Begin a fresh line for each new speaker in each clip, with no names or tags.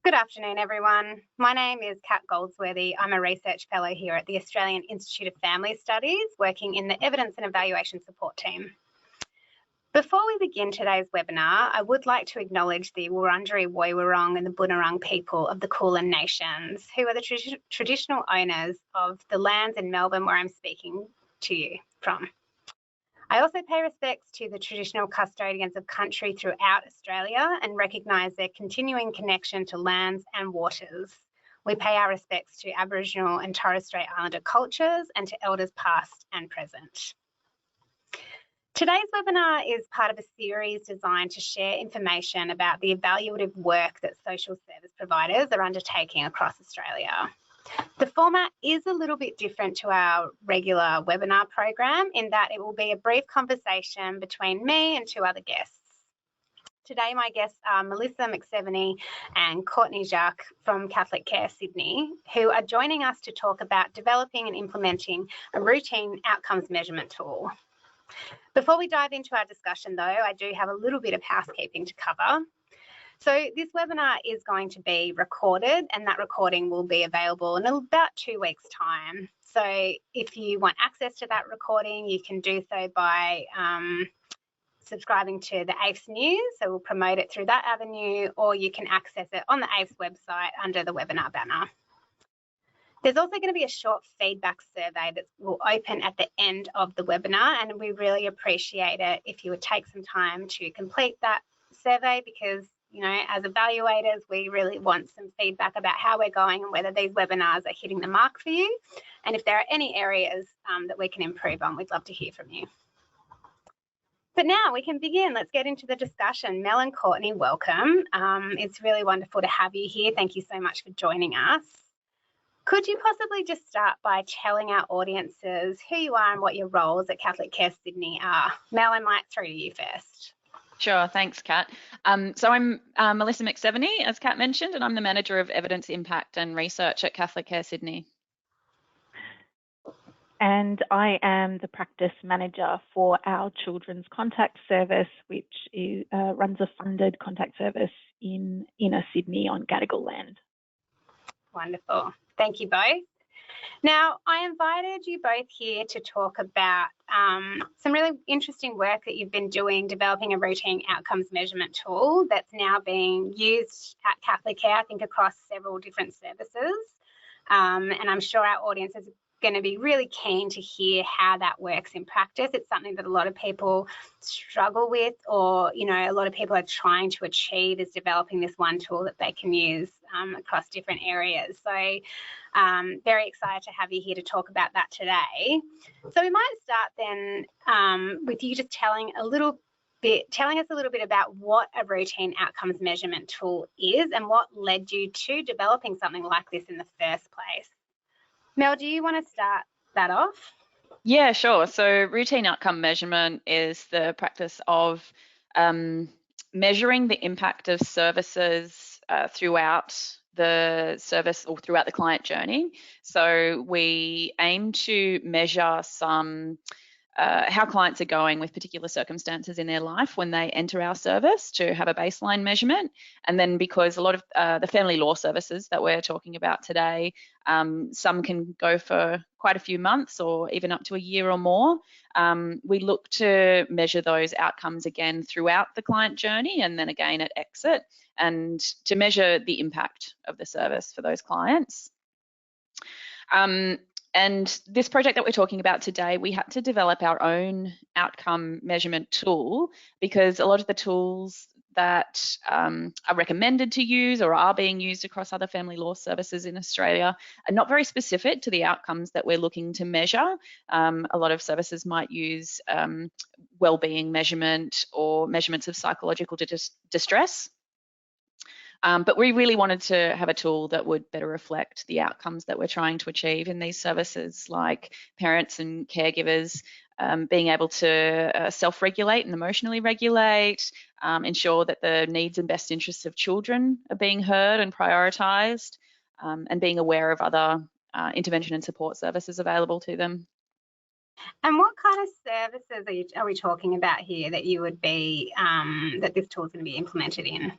Good afternoon, everyone. My name is Kat Goldsworthy. I'm a research fellow here at the Australian Institute of Family Studies, working in the Evidence and Evaluation Support team. Before we begin today's webinar, I would like to acknowledge the Wurundjeri Woiwurrung and the Bunurong people of the Kulin Nations, who are the traditional owners of the lands in Melbourne where I'm speaking to you from. I also pay respects to the traditional custodians of country throughout Australia and recognise their continuing connection to lands and waters. We pay our respects to Aboriginal and Torres Strait Islander cultures and to elders past and present. Today's webinar is part of a series designed to share information about the evaluative work that social service providers are undertaking across Australia. The format is a little bit different to our regular webinar program in that it will be a brief conversation between me and two other guests. Today, my guests are Melissa McSeveny and Courtney Jacques from Catholic Care Sydney, who are joining us to talk about developing and implementing a routine outcomes measurement tool. Before we dive into our discussion, though, I do have a little bit of housekeeping to cover. So this webinar is going to be recorded, and that recording will be available in about 2 weeks' time. So if you want access to that recording, you can do so by subscribing to the aifs news. So we'll promote it through that avenue, or you can access it on the aifs website under the webinar banner. There's also going to be a short feedback survey that will open at the end of the webinar, and we really appreciate it if you would take some time to complete that survey because, you know, as evaluators, we really want some feedback about how we're going and whether these webinars are hitting the mark for you. And if there are any areas that we can improve on, we'd love to hear from you. But now we can begin. Let's get into the discussion. Mel and Courtney, welcome. It's really wonderful to have you here. Thank you so much for joining us. Could you possibly just start by telling our audiences who you are and what your roles at Catholic Care Sydney are? Mel, I might throw to you first.
Sure, thanks, Kat. So I'm Melissa McSeveny, as Kat mentioned, and I'm the Manager of Evidence Impact and Research at Catholic Care Sydney.
And I am the Practice Manager for our Children's Contact Service, which runs a funded contact service in inner Sydney on Gadigal land.
Wonderful. Thank you both. Now, I invited you both here to talk about some really interesting work that you've been doing, developing a routine outcomes measurement tool that's now being used at Catholic Care, I think, across several different services. And I'm sure our audience is going to be really keen to hear how that works in practice. It's something that a lot of people struggle with, or, you know, a lot of people are trying to achieve is developing this one tool that they can use across different areas. So very excited to have you here to talk about that today. So we might start then with you just telling us a little bit about what a routine outcomes measurement tool is and what led you to developing something like this in the first place. Mel, do you want to start that off?
Yeah, sure. So routine outcome measurement is the practice of measuring the impact of services throughout the service or throughout the client journey. So we aim to measure how clients are going with particular circumstances in their life when they enter our service to have a baseline measurement. And then because a lot of the family law services that we're talking about today, some can go for quite a few months or even up to a year or more, we look to measure those outcomes again throughout the client journey and then again at exit, and to measure the impact of the service for those clients. And this project that we're talking about today, we had to develop our own outcome measurement tool because a lot of the tools that are recommended to use or are being used across other family law services in Australia are not very specific to the outcomes that we're looking to measure. A lot of services might use wellbeing measurement or measurements of psychological distress. But we really wanted to have a tool that would better reflect the outcomes that we're trying to achieve in these services, like parents and caregivers being able to self-regulate and emotionally regulate, ensure that the needs and best interests of children are being heard and prioritised, and being aware of other intervention and support services available to them.
And what kind of services are we talking about here that you would be that this tool is going to be implemented in?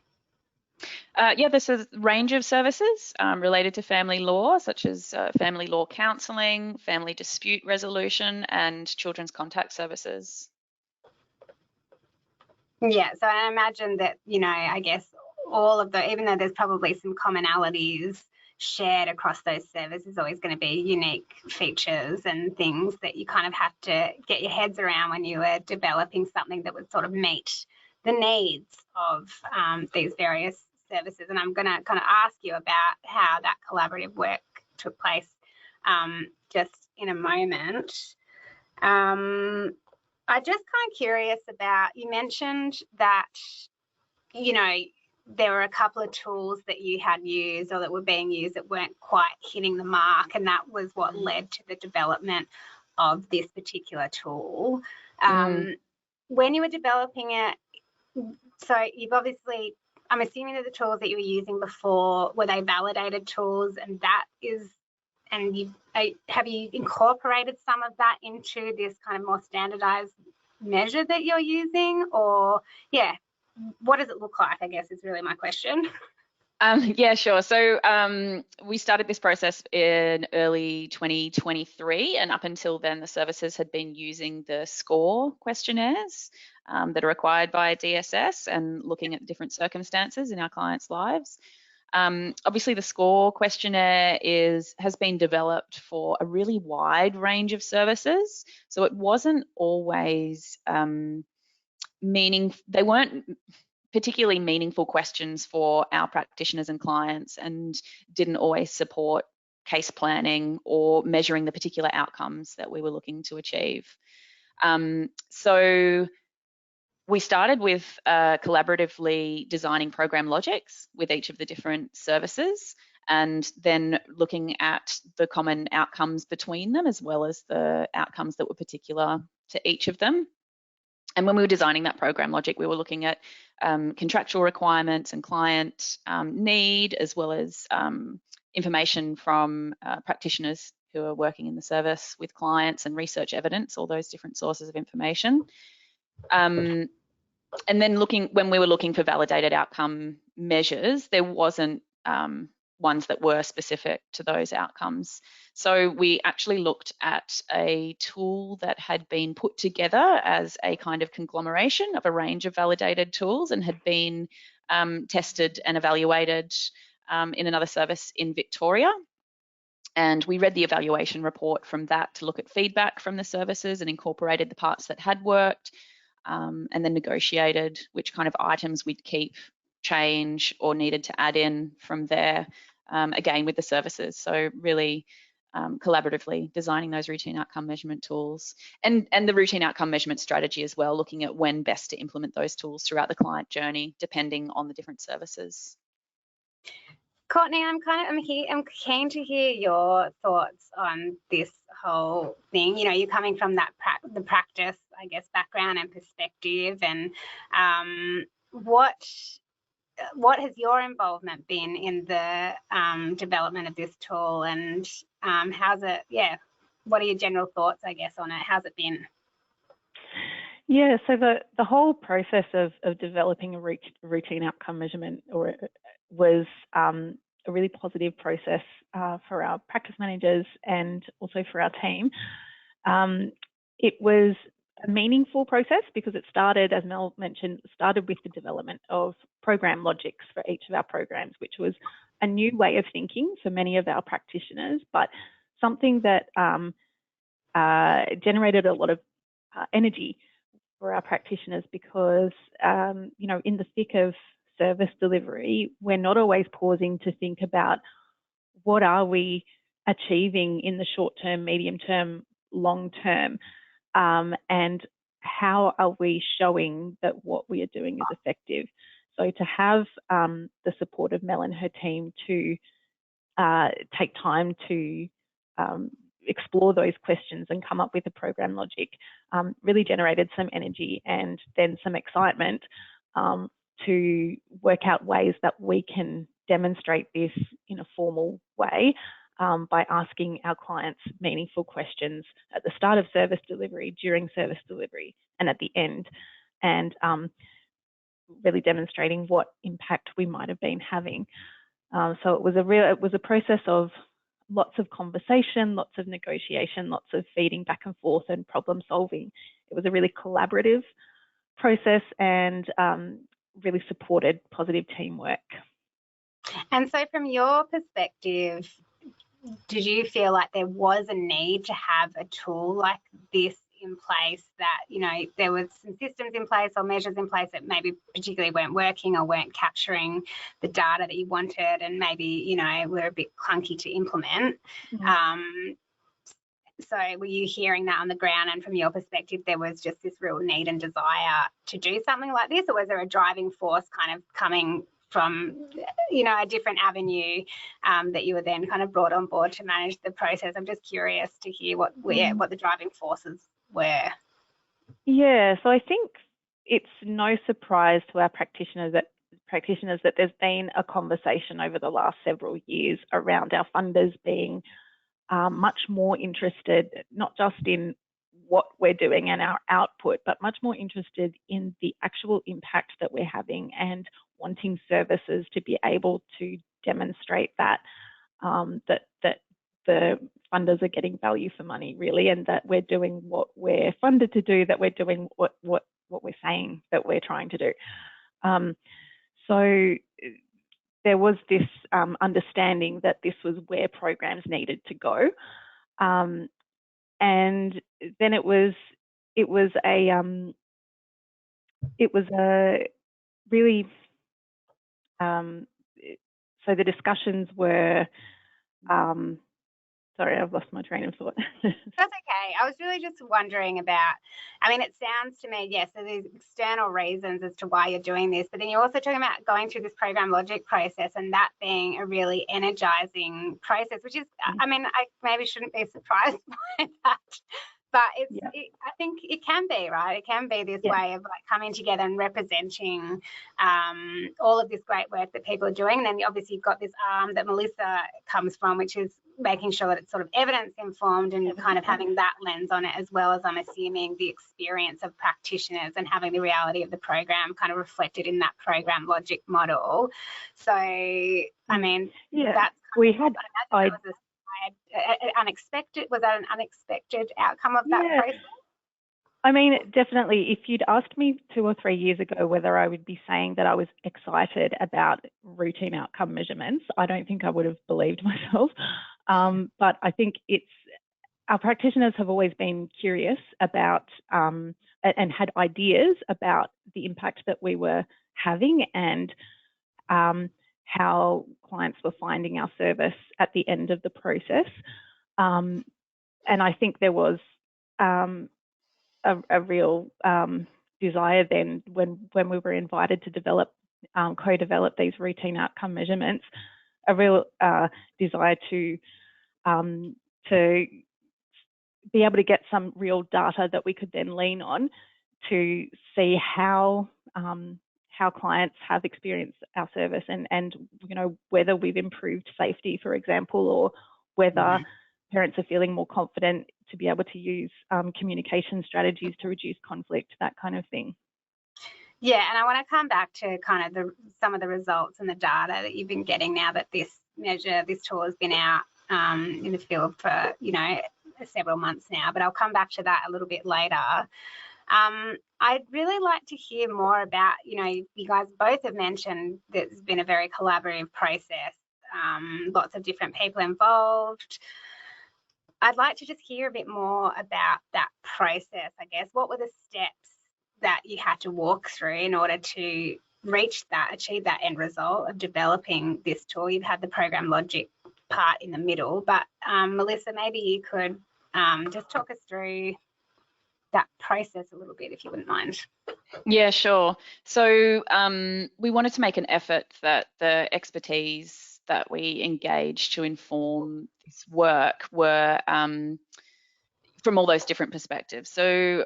Yeah, there's a range of services related to family law, such as family law counselling, family dispute resolution, and children's contact services.
Yeah, so I imagine that, you know, I guess all of the, even though there's probably some commonalities shared across those services, there's always going to be unique features and things that you kind of have to get your heads around when you are developing something that would sort of meet the needs of these various services. And I'm going to kind of ask you about how that collaborative work took place just in a moment. I'm just kind of curious about, you mentioned that, you know, there were a couple of tools that you had used or that were being used that weren't quite hitting the mark, and that was what led to the development of this particular tool. When you were developing it, so you've obviously, I'm assuming that the tools that you were using before, were they validated tools, and that is, and have you incorporated some of that into this kind of more standardized measure that you're using? Or, yeah, what does it look like, I guess, is really my question.
Yeah, sure. So we started this process in early 2023, and up until then, the services had been using the SCORE questionnaires that are required by DSS and looking at different circumstances in our clients' lives. Obviously, the SCORE questionnaire has been developed for a really wide range of services, so it wasn't always they weren't particularly meaningful questions for our practitioners and clients, and didn't always support case planning or measuring the particular outcomes that we were looking to achieve. So we started with collaboratively designing program logics with each of the different services, and then looking at the common outcomes between them, as well as the outcomes that were particular to each of them. And when we were designing that program logic, we were looking at contractual requirements and client need, as well as information from practitioners who are working in the service with clients, and research evidence, all those different sources of information. And then when we were looking for validated outcome measures, there wasn't ones that were specific to those outcomes. So we actually looked at a tool that had been put together as a kind of conglomeration of a range of validated tools, and had been tested and evaluated in another service in Victoria. And we read the evaluation report from that to look at feedback from the services, and incorporated the parts that had worked, and then negotiated which kind of items we'd keep, change, or needed to add in from there, again with the services. So really collaboratively designing those routine outcome measurement tools, and the routine outcome measurement strategy as well, looking at when best to implement those tools throughout the client journey, depending on the different services.
Courtney, I'm keen to hear your thoughts on this whole thing. You know, you're coming from that the practice, I guess, background and perspective, and what has your involvement been in the development of this tool, and how's it? Yeah, what are your general thoughts, I guess, on it? How's it been?
Yeah, so the whole process of developing a routine outcome measurement was a really positive process for our practice managers and also for our team. It was a meaningful process because it started, as Mel mentioned, with the development of program logics for each of our programs, which was a new way of thinking for many of our practitioners, but something that generated a lot of energy for our practitioners, because you know, in the thick of service delivery, we're not always pausing to think about what are we achieving in the short term, medium term, long term, and how are we showing that what we are doing is effective. So to have the support of Mel and her team to take time to explore those questions and come up with a program logic really generated some energy and then some excitement to work out ways that we can demonstrate this in a formal way by asking our clients meaningful questions at the start of service delivery, during service delivery, and at the end. And really demonstrating what impact we might have been having. So it was a process of lots of conversation, lots of negotiation, lots of feeding back and forth and problem solving. It was a really collaborative process and really supported positive teamwork.
And so from your perspective, did you feel like there was a need to have a tool like this in place, that, you know, there was some systems in place or measures in place that maybe particularly weren't working or weren't capturing the data that you wanted, and maybe, you know, were a bit clunky to implement? So were you hearing that on the ground, and from your perspective there was just this real need and desire to do something like this, or was there a driving force kind of coming from, you know, a different avenue that you were then kind of brought on board to manage the process? I'm just curious to hear what the driving forces were.
Yeah, so I think it's no surprise to our practitioners that there's been a conversation over the last several years around our funders being much more interested, not just in what we're doing and our output, but much more interested in the actual impact that we're having, and wanting services to be able to demonstrate that that the funders are getting value for money, really, and that we're doing what we're funded to do, that we're doing what we're saying that we're trying to do. So there was this understanding that this was where programs needed to go, and then it was a really so the discussions were. Sorry, I've lost my train of thought.
That's okay. I was really just wondering about, I mean, it sounds to me, yes, so there's external reasons as to why you're doing this, but then you're also talking about going through this program logic process and that being a really energizing process, which is, I mean, I maybe shouldn't be surprised by that, but I think it can be, right? It can be this way of like coming together and representing all of this great work that people are doing. And then obviously you've got this arm that Melissa comes from, which is making sure that it's sort of evidence informed and kind of having that lens on it, as well as, I'm assuming, the experience of practitioners and having the reality of the program kind of reflected in that program logic model. So, I mean, that's unexpected. Was that an unexpected outcome of that process?
I mean, definitely. If you'd asked me 2 or 3 years ago whether I would be saying that I was excited about routine outcome measurements, I don't think I would have believed myself. But I think our practitioners have always been curious about and had ideas about the impact that we were having, and how clients were finding our service at the end of the process. And I think there was a real desire then, when we were invited to co-develop these routine outcome measurements, a real desire to be able to get some real data that we could then lean on to see how clients have experienced our service, and you know, whether we've improved safety, for example, or whether parents are feeling more confident to be able to use communication strategies to reduce conflict, that kind of thing.
Yeah, and I want to come back to kind of some of the results and the data that you've been getting now that this tool has been out in the field for, you know, several months now, but I'll come back to that a little bit later. I'd really like to hear more about, you know, you guys both have mentioned that it's been a very collaborative process, lots of different people involved. I'd like to just hear a bit more about that process, I guess. What were the steps that you had to walk through in order to achieve that end result of developing this tool? You've had the program logic part in the middle, but Melissa, maybe you could just talk us through that process a little bit, if you wouldn't mind.
Yeah, sure. So we wanted to make an effort that the expertise that we engaged to inform this work were from all those different perspectives. So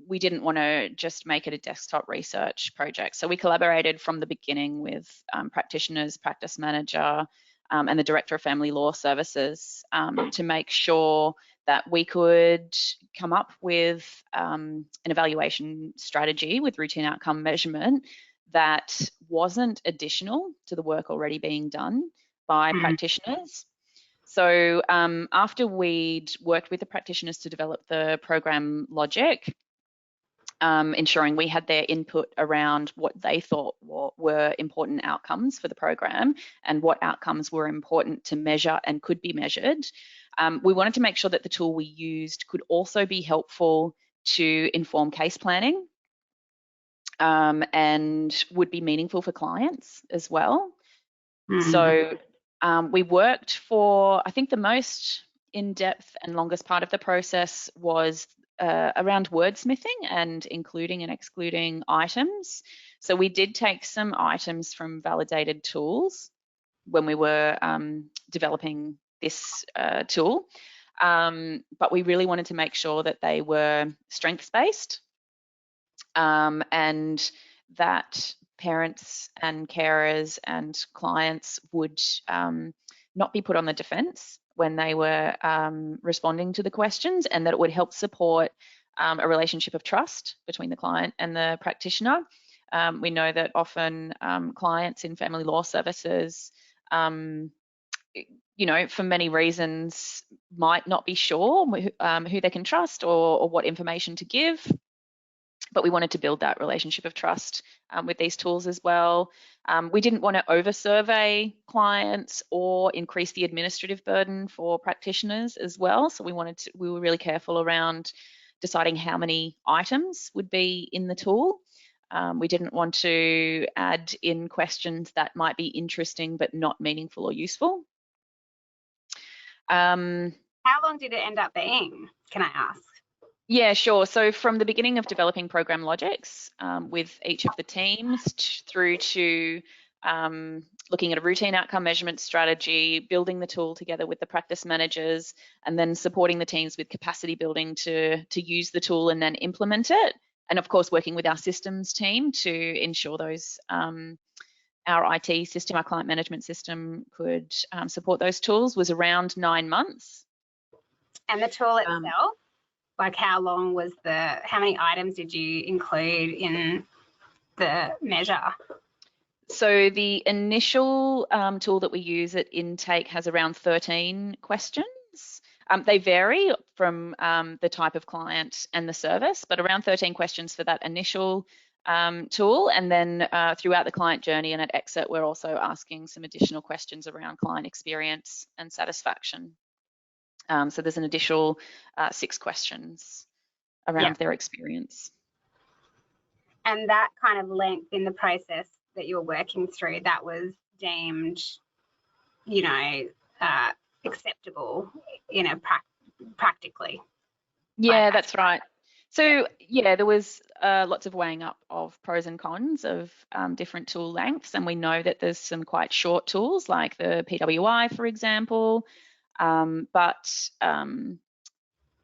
we didn't want to just make it a desktop research project. So we collaborated from the beginning with practitioners, practice manager, and the Director of Family Law Services to make sure that we could come up with an evaluation strategy with routine outcome measurement that wasn't additional to the work already being done by practitioners. So after we'd worked with the practitioners to develop the program logic, ensuring we had their input around what they thought were important outcomes for the program and what outcomes were important to measure and could be measured, we wanted to make sure that the tool we used could also be helpful to inform case planning and would be meaningful for clients as well. So we worked for, I think the most in-depth and longest part of the process was around wordsmithing and including and excluding items. So we did take some items from validated tools when we were developing this tool, but we really wanted to make sure that they were strengths-based and that parents and carers and clients would not be put on the defence when they were responding to the questions, and that it would help support a relationship of trust between the client and the practitioner. We know that often clients in family law services, you know, for many reasons might not be sure who they can trust or what information to give. But we wanted to build that relationship of trust with these tools as well. We didn't want to over-survey clients or increase the administrative burden for practitioners as well. So we were really careful around deciding how many items would be in the tool. We didn't want to add in questions that might be interesting but not meaningful or useful.
How long did it end up being, can I ask?
Yeah, sure. So from the beginning of developing program logics with each of the teams through to looking at a routine outcome measurement strategy, building the tool together with the practice managers, and then supporting the teams with capacity building to use the tool and then implement it. And of course, working with our systems team to ensure those our IT system, our client management system could support those tools was around 9 months.
And the tool itself? Like how many items did you include in the measure?
So the initial tool that we use at intake has around 13 questions. They vary from the type of client and the service, but around 13 questions for that initial tool. And then throughout the client journey and at exit, we're also asking some additional questions around client experience and satisfaction. So there's an additional 6 questions around their experience.
And that kind of length in the process that you're working through, that was deemed, you know, acceptable, you know, practically.
Yeah, that's right. So yeah, there was lots of weighing up of pros and cons of different tool lengths, and we know that there's some quite short tools like the PWI, for example. But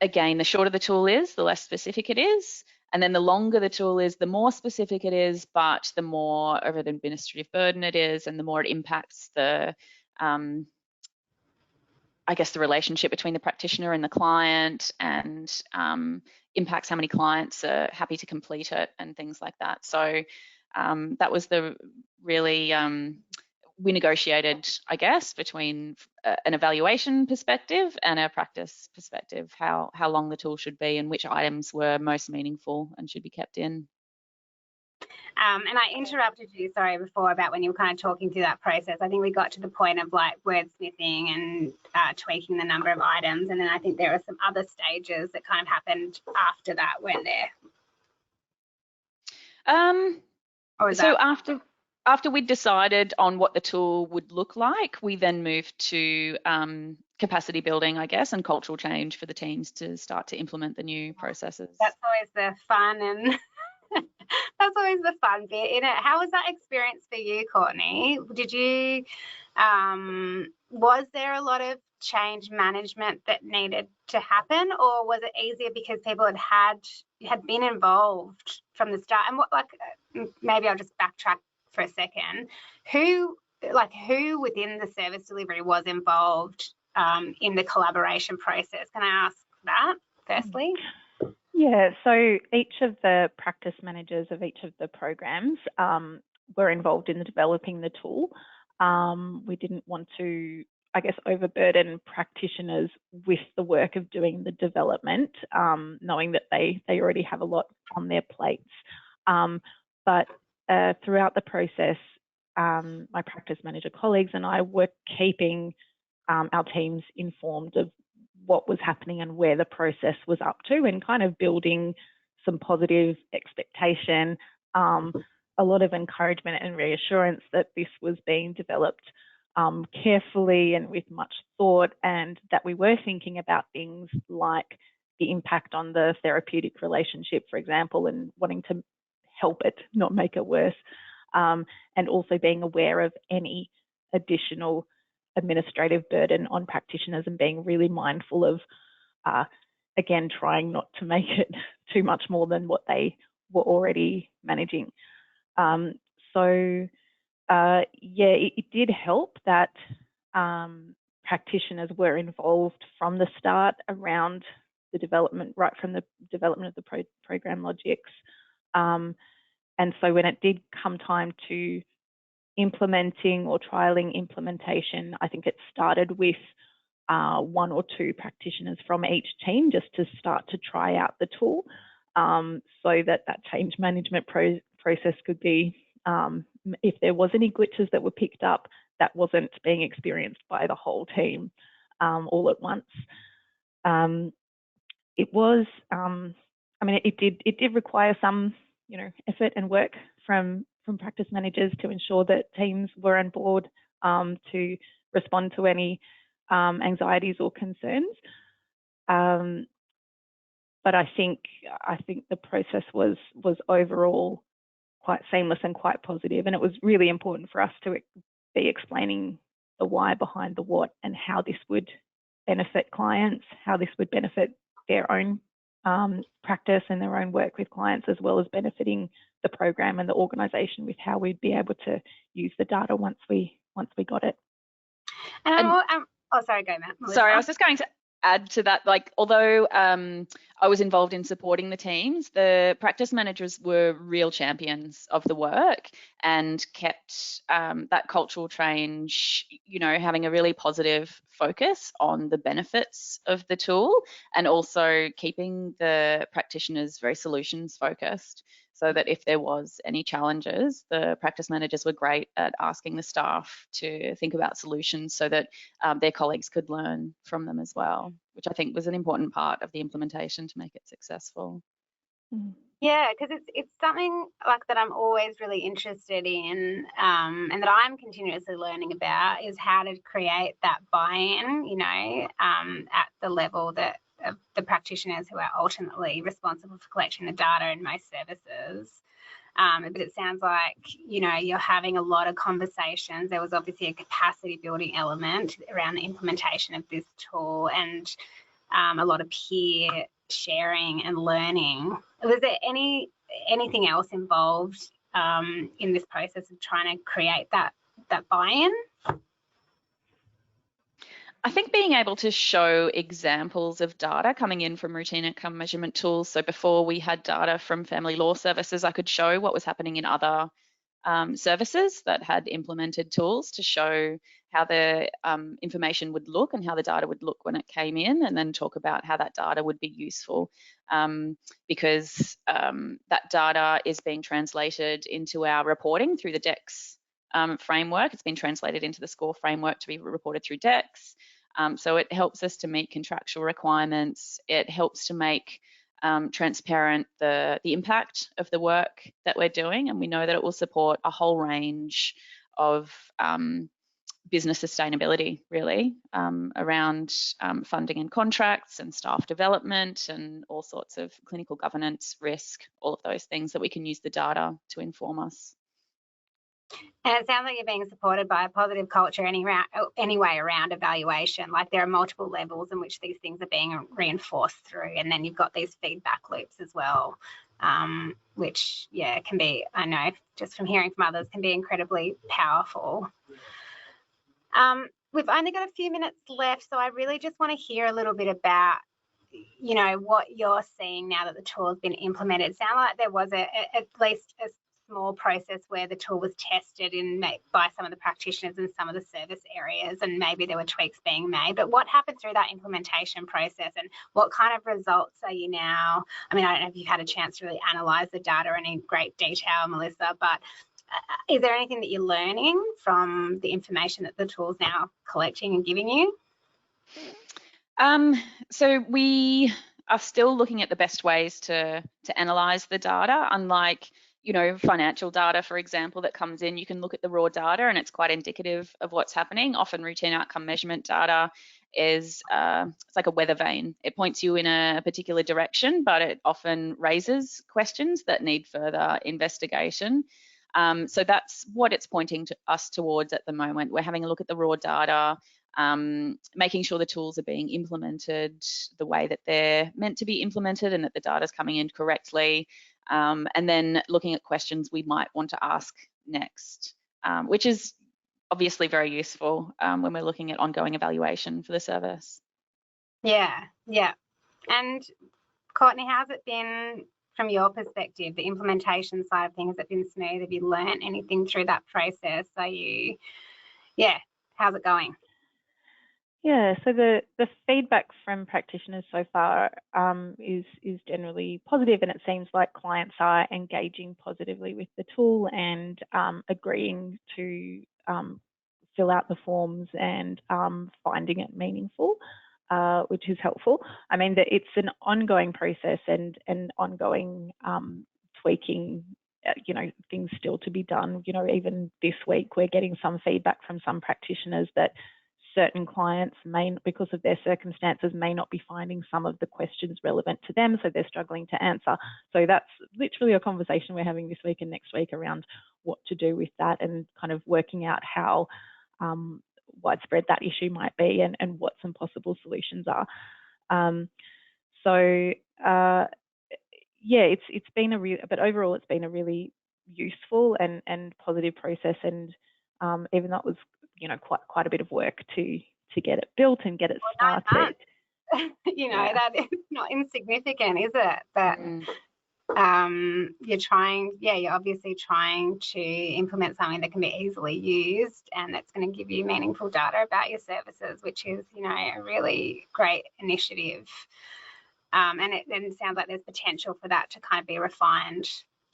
again, the shorter the tool is, the less specific it is. And then the longer the tool is, the more specific it is, but the more of an administrative burden it is, and the more it impacts the, I guess, the relationship between the practitioner and the client, and impacts how many clients are happy to complete it and things like that. So that was the really, we negotiated, I guess, between an evaluation perspective and a practice perspective, how long the tool should be and which items were most meaningful and should be kept in.
And I interrupted you, sorry, before about when you were kind of talking through that process. I think we got to the point of like wordsmithing and tweaking the number of items. And then I think there are some other stages that kind of happened after that, weren't there?
So after we'd decided on what the tool would look like, we then moved to capacity building, I guess, and cultural change for the teams to start to implement the new processes.
That's always the fun, and that's always the fun bit in it. How was that experience for you, Courtney? Did you, was there a lot of change management that needed to happen, or was it easier because people had been involved from the start? And what, like, maybe I'll just backtrack for a second. Who within the service delivery was involved in the collaboration process? Can I ask that firstly?
Yeah, so each of the practice managers of each of the programs were involved in developing the tool. We didn't want to, I guess, overburden practitioners with the work of doing the development, knowing that they already have a lot on their plates. But throughout the process, my practice manager colleagues and I were keeping our teams informed of what was happening and where the process was up to, and kind of building some positive expectation, a lot of encouragement and reassurance that this was being developed carefully and with much thought, and that we were thinking about things like the impact on the therapeutic relationship, for example, and wanting to help it, not make it worse, and also being aware of any additional administrative burden on practitioners and being really mindful of, again, trying not to make it too much more than what they were already managing. Yeah, it did help that practitioners were involved from the start around the development, right from the development of the program logics. And so when it did come time to implementing or trialing implementation, I think it started with 1 or 2 practitioners from each team just to start to try out the tool, so that change management process could be, if there was any glitches that were picked up, that wasn't being experienced by the whole team all at once. It was, I mean, it did require some, effort and work from practice managers to ensure that teams were on board to respond to any anxieties or concerns. But I think the process was overall quite seamless and quite positive, and it was really important for us to be explaining the why behind the what and how this would benefit clients, how this would benefit their own practice and their own work with clients, as well as benefiting the program and the organisation with how we'd be able to use the data once we got it.
And oh, sorry, go, Matt. Melissa.
Sorry, I was just going to add to that, like, although I was involved in supporting the teams, the practice managers were real champions of the work and kept that cultural change, having a really positive focus on the benefits of the tool, and also keeping the practitioners very solutions focused, so that if there was any challenges, the practice managers were great at asking the staff to think about solutions so that their colleagues could learn from them as well, which I think was an important part of the implementation to make it successful.
Yeah, because it's something like that I'm always really interested in, and that I'm continuously learning about, is how to create that buy-in, at the level that of the practitioners who are ultimately responsible for collecting the data in most services. But it sounds like, you're having a lot of conversations. There was obviously a capacity building element around the implementation of this tool, and a lot of peer sharing and learning. Was there anything else involved in this process of trying to create that buy-in?
I think being able to show examples of data coming in from routine outcome measurement tools. So before we had data from family law services, I could show what was happening in other services that had implemented tools to show how the information would look and how the data would look when it came in, and then talk about how that data would be useful, because that data is being translated into our reporting through the DEX framework. It's been translated into the SCORE framework to be reported through DEX. So it helps us to meet contractual requirements. It helps to make transparent the impact of the work that we're doing, and we know that it will support a whole range of business sustainability, really, around funding and contracts and staff development and all sorts of clinical governance, risk, all of those things that we can use the data to inform us.
And it sounds like you're being supported by a positive culture anyway around evaluation. Like, there are multiple levels in which these things are being reinforced through, and then you've got these feedback loops as well, which, can be, I know just from hearing from others, can be incredibly powerful. We've only got a few minutes left, so I really just want to hear a little bit about, what you're seeing now that the tool has been implemented. It sounded like there was at least a small process where the tool was tested by some of the practitioners in some of the service areas, and maybe there were tweaks being made. But what happened through that implementation process, and what kind of results are you now? I mean, I don't know if you've had a chance to really analyse the data in great detail, Melissa, but is there anything that you're learning from the information that the tool's now collecting and giving you?
So we are still looking at the best ways to analyse the data. Unlike, you know, financial data, for example, that comes in, you can look at the raw data and it's quite indicative of what's happening. Often routine outcome measurement data is it's like a weather vane. It points you in a particular direction, but it often raises questions that need further investigation. So that's what it's pointing to us towards at the moment. We're having a look at the raw data, making sure the tools are being implemented the way that they're meant to be implemented and that the data is coming in correctly, and then looking at questions we might want to ask next, which is obviously very useful when we're looking at ongoing evaluation for the service.
Yeah. And Courtney, how's it been from your perspective, the implementation side of things? Has it been smooth? Have you learned anything through that process? How's it going?
Yeah, so the feedback from practitioners so far is generally positive, and it seems like clients are engaging positively with the tool and agreeing to fill out the forms and finding it meaningful, which is helpful. I mean, it's an ongoing process and ongoing tweaking, you know, things still to be done. You know, even this week we're getting some feedback from some practitioners that certain clients because of their circumstances, may not be finding some of the questions relevant to them, so they're struggling to answer. So that's literally a conversation we're having this week and next week around what to do with that, and kind of working out how widespread that issue might be and what some possible solutions are. It's been but overall it's been a really useful and positive process, and even though it was, you know, quite a bit of work to get it built and get it started.
You know, that is not insignificant, is it? But you're obviously trying to implement something that can be easily used and that's going to give you meaningful data about your services, which is, you know, a really great initiative. And it sounds like there's potential for that to kind of be refined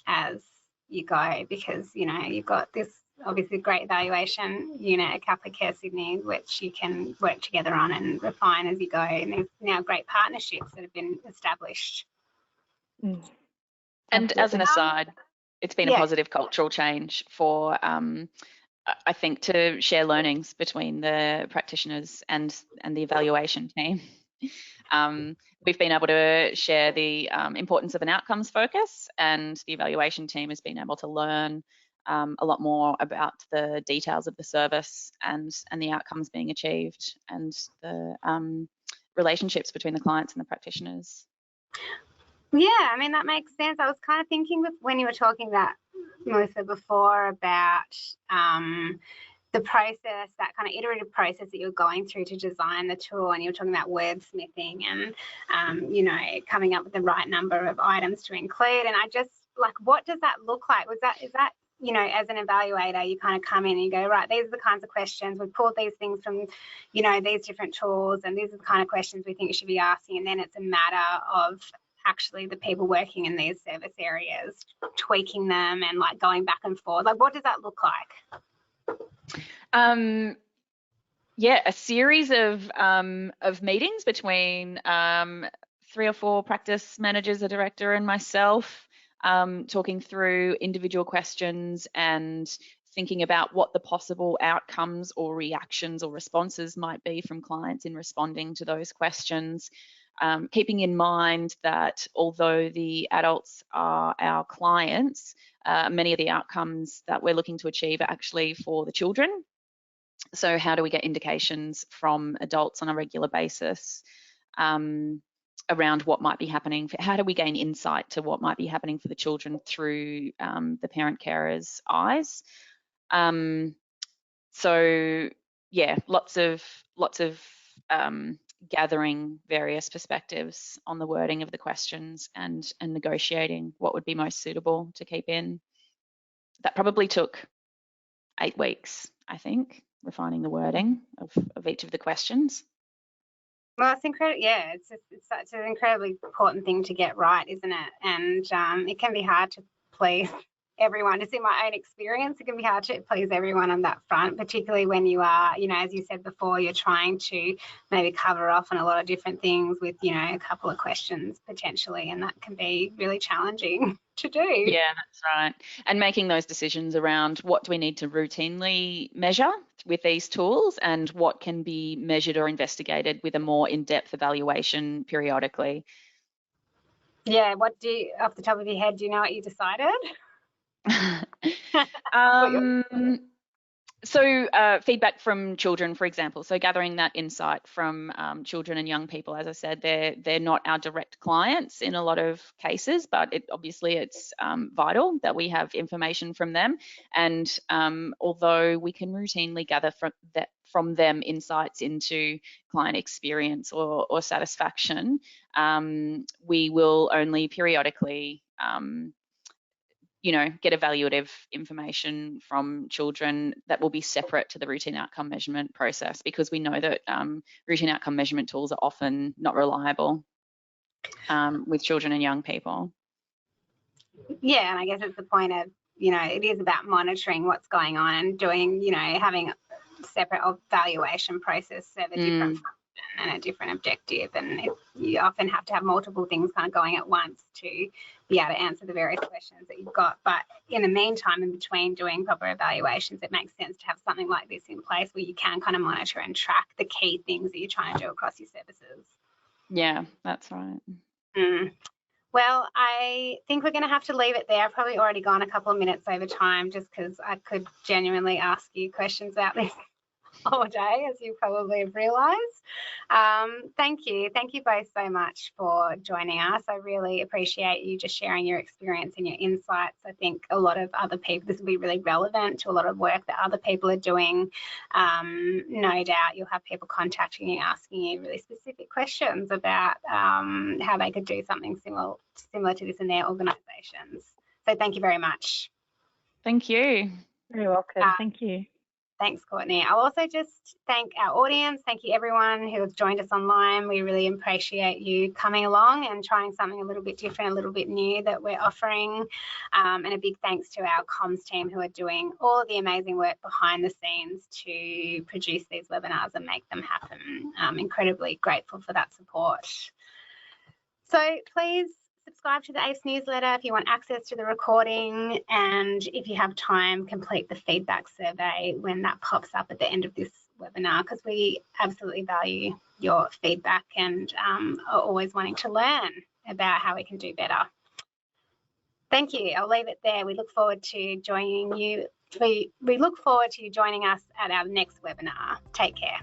as you go, because, you know, you've got this obviously great evaluation unit at Catholic Care Sydney, which you can work together on and refine as you go. And there's now great partnerships that have been established.
And as an aside, it's been a positive cultural change for, I think, to share learnings between the practitioners and the evaluation team. We've been able to share the importance of an outcomes focus, and the evaluation team has been able to learn a lot more about the details of the service and the outcomes being achieved, and the relationships between the clients and the practitioners.
Yeah, I mean, that makes sense. I was kind of thinking when you were talking about, Melissa, before about the process, that kind of iterative process that you're going through to design the tool, and you're talking about wordsmithing and, you know, coming up with the right number of items to include. And I just, like, what does that look like? Is that, you know, as an evaluator, you kind of come in and you go, right, these are the kinds of questions, we've pulled these things from, you know, these different tools, and these are the kind of questions we think you should be asking. And then it's a matter of actually the people working in these service areas tweaking them and, like, going back and forth. Like, what does that look like?
A series of meetings between 3 or 4 practice managers, a director, and myself, talking through individual questions and thinking about what the possible outcomes or reactions or responses might be from clients in responding to those questions. Keeping in mind that although the adults are our clients, many of the outcomes that we're looking to achieve are actually for the children. So how do we get indications from adults on a regular basis around what might be happening? How do we gain insight to what might be happening for the children through the parent carer's eyes? So yeah, lots of gathering various perspectives on the wording of the questions and negotiating what would be most suitable to keep in. that probably took 8 weeks, I think, refining the wording of each of the questions.
Well, it's incredible. Yeah, it's such an incredibly important thing to get right, isn't it? And it can be hard to please everyone. Just in my own experience, it can be hard to please everyone on that front, particularly when you are, you know, as you said before, you're trying to maybe cover off on a lot of different things with, you know, a couple of questions potentially, and that can be really challenging to do.
Yeah, that's right. And making those decisions around what do we need to routinely measure with these tools and what can be measured or investigated with a more in-depth evaluation periodically.
Yeah, what do you, off the top of your head, do you know what you decided?
So feedback from children, for example, so gathering that insight from children and young people, as I said, they're not our direct clients in a lot of cases, but obviously it's vital that we have information from them. And although we can routinely gather from them insights into client experience or satisfaction, we will only periodically you know, get evaluative information from children that will be separate to the routine outcome measurement process, because we know that routine outcome measurement tools are often not reliable with children and young people.
Yeah, and I guess it's the point of, you know, it is about monitoring what's going on and doing, you know, having a separate evaluation process serve a different function and a different objective, and you often have to have multiple things kind of going at once to be able to answer the various questions that you've got. But in the meantime, in between doing proper evaluations, it makes sense to have something like this in place where you can kind of monitor and track the key things that you're trying to do across your services.
Yeah, that's right.
Well, I think we're going to have to leave it there. I've probably already gone a couple of minutes over time just because I could genuinely ask you questions about this all day, as you probably have realised. Thank you. Thank you both so much for joining us. I really appreciate you just sharing your experience and your insights. I think a lot of other people, this will be really relevant to a lot of work that other people are doing. No doubt you'll have people contacting you, asking you really specific questions about how they could do something similar to this in their organisations. So thank you very much.
Thank you.
Very welcome. Thank you.
Thanks, Courtney. I'll also just thank our audience. Thank you, everyone who has joined us online. We really appreciate you coming along and trying something a little bit different, a little bit new that we're offering. And a big thanks to our comms team who are doing all of the amazing work behind the scenes to produce these webinars and make them happen. I'm incredibly grateful for that support. So please subscribe to the AIFS newsletter if you want access to the recording, and if you have time, complete the feedback survey when that pops up at the end of this webinar, because we absolutely value your feedback and are always wanting to learn about how we can do better. Thank you. I'll leave it there. We look forward to joining you. We look forward to you joining us at our next webinar. Take care.